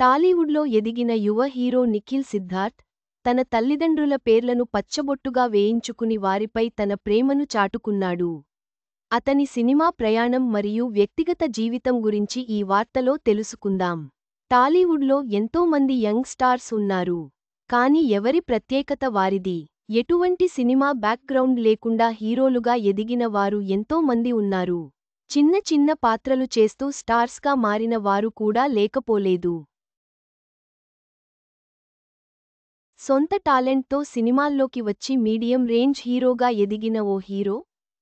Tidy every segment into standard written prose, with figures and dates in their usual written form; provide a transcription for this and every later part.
టాలీవుడ్లో ఎదిగిన యువ హీరో నిఖిల్ సిద్ధార్థ్ తన తల్లిదండ్రుల పేర్లను పచ్చబొట్టుగా వేయించుకుని వారిపై తన ప్రేమను చాటుకున్నాడు. అతని సినిమా ప్రయాణం మరియు వ్యక్తిగత జీవితం గురించి ఈ వార్తలో తెలుసుకుందాం. టాలీవుడ్లో ఎంతోమంది యంగ్ స్టార్స్ ఉన్నారు. కానీ ఎవరి ప్రత్యేకత వారిది. ఎటువంటి సినిమా బ్యాక్గ్రౌండ్ లేకుండా హీరోలుగా ఎదిగిన వారు ఎంతో మంది ఉన్నారు. చిన్న చిన్న పాత్రలు చేస్తూ స్టార్స్గా మారిన వారు కూడా లేకపోలేదు. సొంత టాలెంట్తో సినిమాల్లోకి వచ్చి మీడియం రేంజ్ హీరోగా ఎదిగిన ఓ హీరో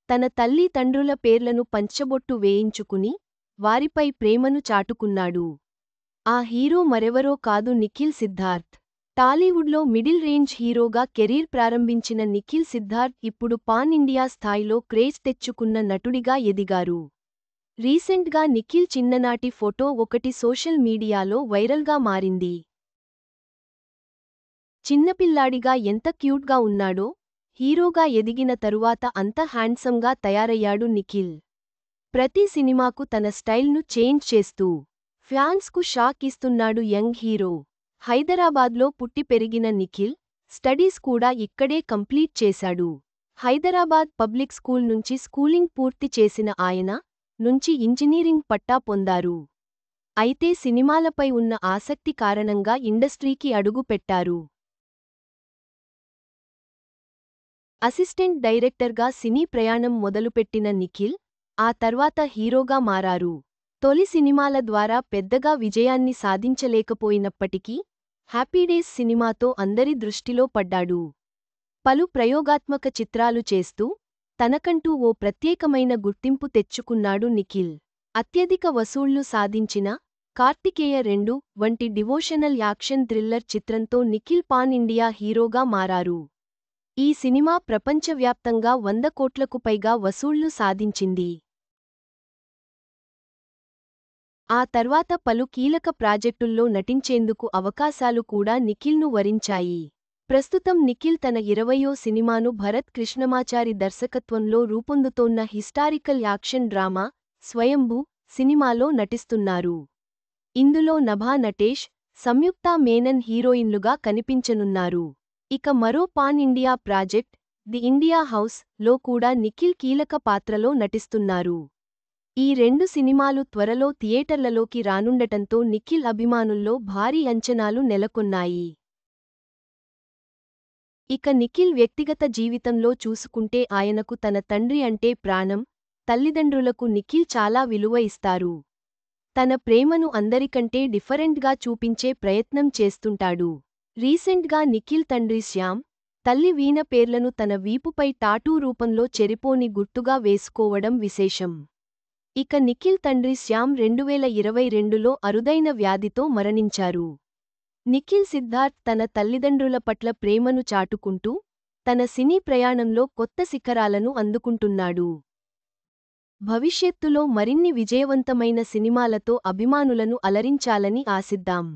తన తల్లి తండ్రుల పేర్లను పంచబొట్టు వేయించుకుని వారిపై ప్రేమను చాటుకున్నాడు. ఆ హీరో మరెవరో కాదు నిఖిల్ సిద్ధార్థ్. టాలీవుడ్లో మిడిల్ రేంజ్ హీరోగా కెరీర్ ప్రారంభించిన నిఖిల్ సిద్ధార్థ్ ఇప్పుడు పాన్ ఇండియా స్థాయిలో క్రేజ్ తెచ్చుకున్న నటుడిగా ఎదిగారు. రీసెంట్గా నిఖిల్ చిన్ననాటి ఫోటో ఒకటి సోషల్ మీడియాలో వైరల్గా మారింది. చిన్నపిల్లాడిగా ఎంత క్యూట్గా ఉన్నాడో, హీరోగా ఎదిగిన తరువాత అంత హ్యాండ్సమ్గా తయారయ్యాడు నిఖిల్. ప్రతి సినిమాకు తన స్టైల్ను చేంజ్ చేస్తూ ఫ్యాన్స్కు షాక్ ఇస్తున్నాడు యంగ్ హీరో. హైదరాబాద్లో పుట్టి పెరిగిన నిఖిల్ స్టడీస్ కూడా ఇక్కడే కంప్లీట్ చేశాడు. హైదరాబాద్ పబ్లిక్ స్కూల్ నుంచి స్కూలింగ్ పూర్తి చేసిన ఆయన నుంచి ఇంజనీరింగ్ పట్టా పొందారు. అయితే సినిమాలపై ఉన్న ఆసక్తి కారణంగా ఇండస్ట్రీకి అడుగు పెట్టారు. అసిస్టెంట్ డైరెక్టర్గా సినీ ప్రయాణం మొదలుపెట్టిన నిఖిల్ ఆ తర్వాత హీరోగా మారారు. తొలి సినిమాల ద్వారా పెద్దగా విజయాన్ని సాధించలేకపోయినప్పటికీ హ్యాపీడేస్ సినిమాతో అందరి దృష్టిలో పడ్డాడు. పలు ప్రయోగాత్మక చిత్రాలు చేస్తూ తనకంటూ ఓ ప్రత్యేకమైన గుర్తింపు తెచ్చుకున్నాడు నిఖిల్. అత్యధిక వసూళ్లు సాధించిన కార్తికేయ 2 వంటి డివోషనల్ యాక్షన్ థ్రిల్లర్ చిత్రంతో నిఖిల్ పాన్ ఇండియా హీరోగా మారారు. ఈ సినిమా ప్రపంచవ్యాప్తంగా 100 కోట్లకు పైగా వసూళ్లు సాధించింది. ఆ తర్వాత పలు కీలక ప్రాజెక్టుల్లో నటించేందుకు అవకాశాలు కూడా నిఖిల్ను వరించాయి. ప్రస్తుతం నిఖిల్ తన 20వ సినిమాను భరత్ కృష్ణమాచారి దర్శకత్వంలో రూపొందుతోన్న హిస్టారికల్ యాక్షన్ డ్రామా స్వయంభూ సినిమాలో నటిస్తున్నారు. ఇందులో నభా నటేష్, సంయుక్తా మేనన్ హీరోయిన్లుగా కనిపించనున్నారు. ఇక మరో pan India project the India house లో కూడా నిఖిల్ కీలక పాత్రలో నటిస్తున్నారు. ఈ 2 సినిమాలు త్వరలో థియేటర్లలోకి రానుండటంతో నిఖిల్ అభిమానుల్లో భారీ అంచనాలు నెలకొన్నాయి. ఇక నిఖిల్ వ్యక్తిగత జీవితంలో చూసుకుంటే ఆయనకు తన తండ్రి అంటే ప్రాణం. తల్లిదండ్రులకు నిఖిల్ చాలా విలువ ఇస్తారు. తన ప్రేమను అందరికంటే డిఫరెంట్గా చూపించే ప్రయత్నం చేస్తుంటాడు. రీసెంట్గా నిఖిల్ తండ్రి శ్యామ్, తల్లి వీణ పేర్లను తన వీపుపై టాటూ రూపంలో చెరిపోని గుర్తుగా వేసుకోవడం విశేషం. ఇక నిఖిల్ తండ్రి శ్యామ్ 2022లో అరుదైన వ్యాధితో మరణించారు. నిఖిల్ సిద్ధార్థ్ తన తల్లిదండ్రుల పట్ల ప్రేమను చాటుకుంటూ తన సినీ ప్రయాణంలో కొత్త శిఖరాలను అందుకుంటున్నాడు. భవిష్యత్తులో మరిన్ని విజయవంతమైన సినిమాలతో అభిమానులను అలరించాలని ఆశిద్దాం.